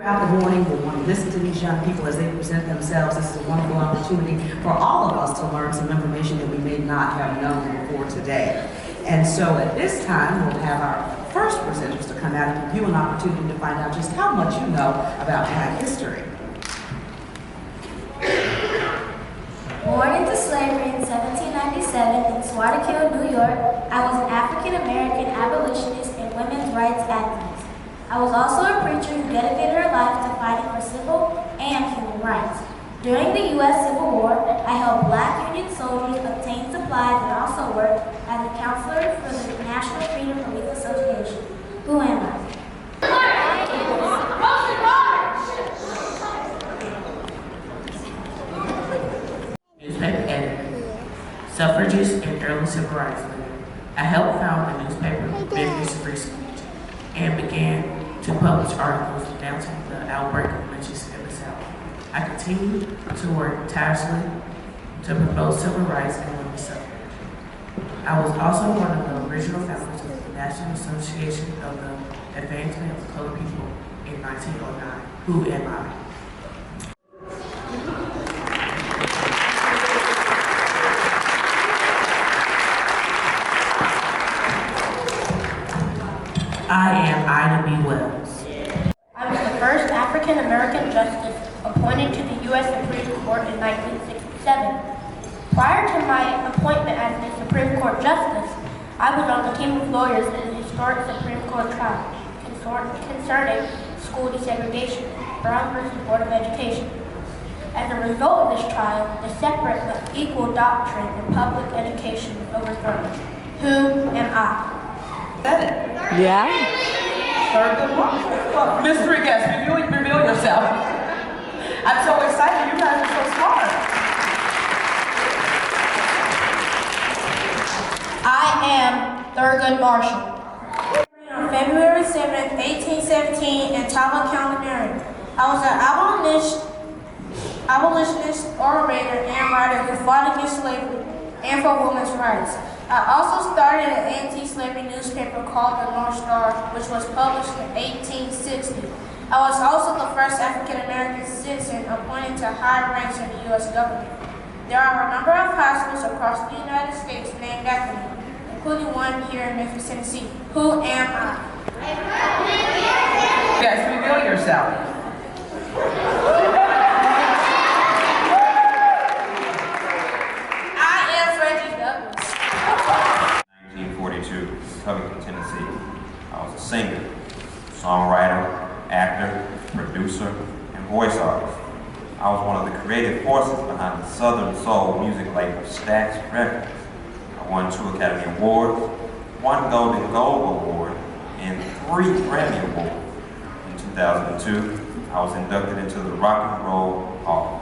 Throughout the morning, we'll want to listen to these young people as they present themselves. This is a wonderful opportunity for all of us to learn some information that we may not have known before today. And so at this time, we'll have our first presenters to come out and give you an opportunity to find out just how much you know about Black history. Born into slavery in 1797 in Swarthmore, New York, I was an African-American abolitionist and women's rights activist. I was also a preacher who dedicated her life to fighting for civil and human rights. During the U.S. Civil War, I helped Black Union soldiers obtain supplies and also worked as a counselor for the National Freedom Police Association. Who am I? Newspaper editor, suffragist, and early civil rights leader. I helped found the newspaper Memphis Free Speech and began to publish articles denouncing the outbreak of lynchings in the South. I continue to work tirelessly to promote civil rights and women's suffrage. I was also one of the original founders of the National Association of the Advancement of Colored People in 1909. Who am I? I am Ida B. Wells. I was the first African-American justice appointed to the U.S. Supreme Court in 1967. Prior to my appointment as the Supreme Court Justice, I was on the team of lawyers in the historic Supreme Court trial concerning school desegregation, Brown versus Board of Education. As a result of this trial, the separate but equal doctrine in public education was overthrown. Who am I? Yeah. Mystery guest, reveal yourself. I'm so excited. You guys are so smart. I am Thurgood Marshall. On February 7th, 1817 in Talbot County, Maryland. I was an abolitionist, orator, and writer who fought against slavery and for women's rights. I also started an anti-slavery newspaper called the North Star, which was published in 1860. I was also the first African-American citizen appointed to high ranks in the U.S. government. There are a number of high schools across the United States named after me, including one here in Memphis, Tennessee. Who am I? Yes, reveal yourself. Covington, Tennessee. I was a singer, songwriter, actor, producer, and voice artist. I was one of the creative forces behind the Southern Soul music label Stax Records. I won 2 Academy Awards, 1 Golden Globe Award, and 3 Grammy Awards. In 2002, I was inducted into the Rock and Roll Hall.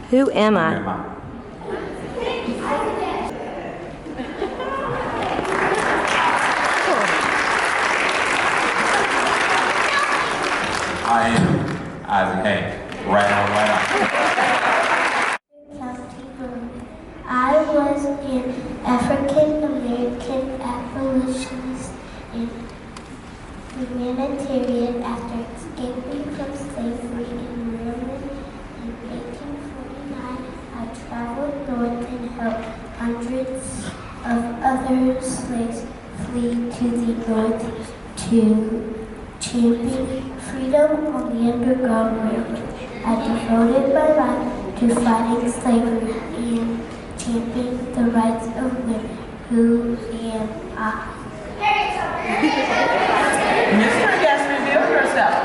Who am I? Who am I? I am Isaac Hayes. Right on, right on. I was an African-American abolitionist and humanitarian after escaping from slavery in Maryland in 1849. I traveled north and helped hundreds of other slaves flee to the north to champion freedom on the Underground Railroad. I devoted my life to fighting slavery and championing the rights of women. Who am I? Mystery guest, reveal yourself.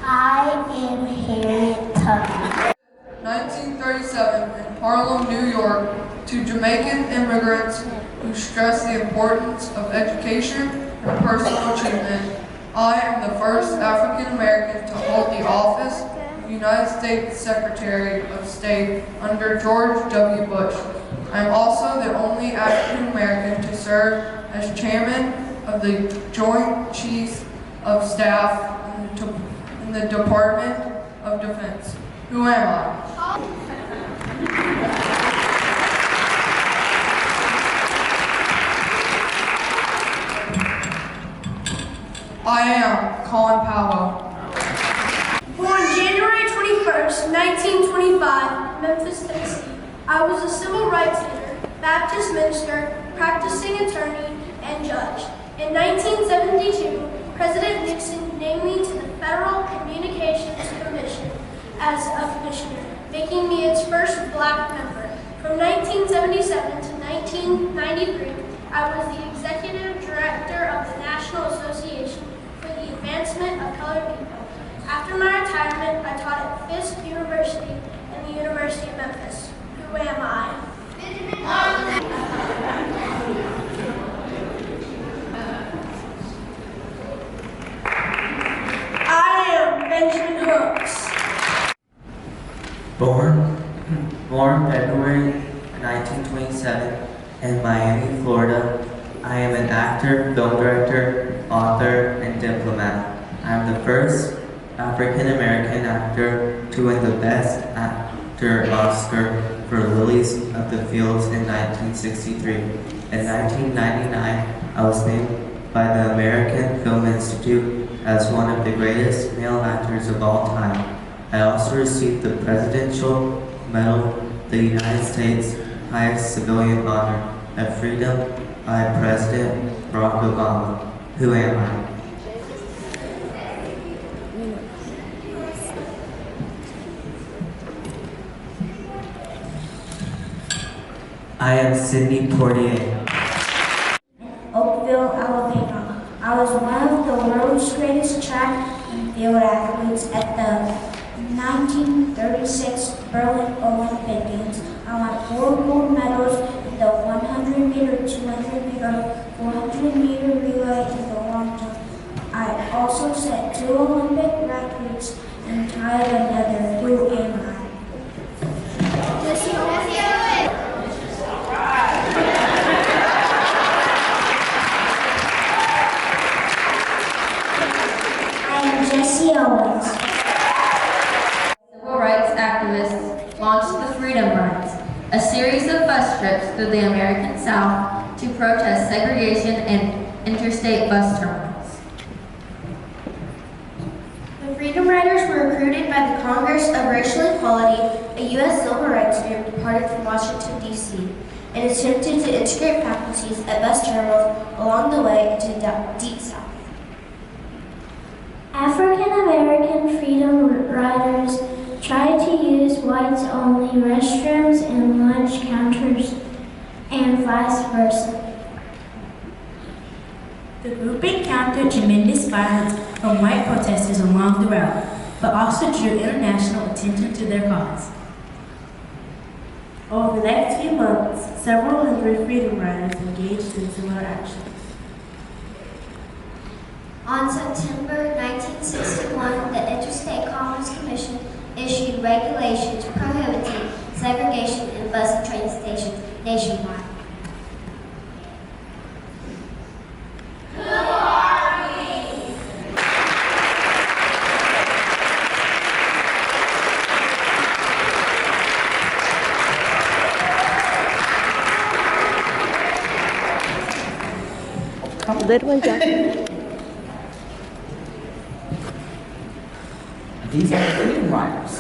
I am Harriet Tubman. 1937 in Harlem, New York, to Jamaican immigrants who stress the importance of education and personal achievement. I am the first African American to hold the office of United States Secretary of State under George W. Bush. I am also the only African American to serve as chairman of the Joint Chiefs of Staff in the Department of Defense. Who am I? I am Colin Powell. Born January 21st, 1925, Memphis, Tennessee. I was a civil rights leader, Baptist minister, practicing attorney, and judge. In 1972, President Nixon named me to the Federal Communications Commission as a commissioner, making me its first black member. From 1977 to 1993, I was the executive director of the National Association for the Advancement of Colored People. After my retirement, I taught at Fisk University and the University of Memphis. Who am I? I am Benjamin Hooks. Born February 1927 in Miami, Florida. I am an actor, film director, author, and diplomat. I am the first African-American actor to win the Best Actor Oscar for Lilies of the Fields in 1963. In 1999, I was named by the American Film Institute as one of the greatest male actors of all time. I also received the Presidential Medal, the United States' highest civilian honor, of freedom by President Barack Obama. Who am I? I am Sidney Portier. Oakville, Alabama. I was one of the world's greatest track and field athletes at the 1936 Berlin Olympic Games. I won 4 gold medals in the 100-meter, 200-meter, 400-meter relay, and the long jump. I also set 2 Olympic records and tied another. Who am I? Jesse Owens. Civil rights activists launched the Freedom Rides, a series of bus trips through the American South to protest segregation and interstate bus terminals. The Freedom Riders were recruited by the Congress of Racial Equality, a U.S. civil rights group departed from Washington, D.C., and attempted to integrate faculties at bus terminals along the way into the Deep South. African American Freedom Riders tried to use whites-only restrooms and lunch counters, and vice versa. The group encountered tremendous violence from white protesters along the route, but also drew international attention to their cause. Over the next few months, several hundred Freedom Riders engaged in similar actions. On September 1961, the Interstate Commerce Commission issued regulations prohibiting segregation in bus and train stations nationwide. Who are we? Little one, Jack. These are the Freedom Riders.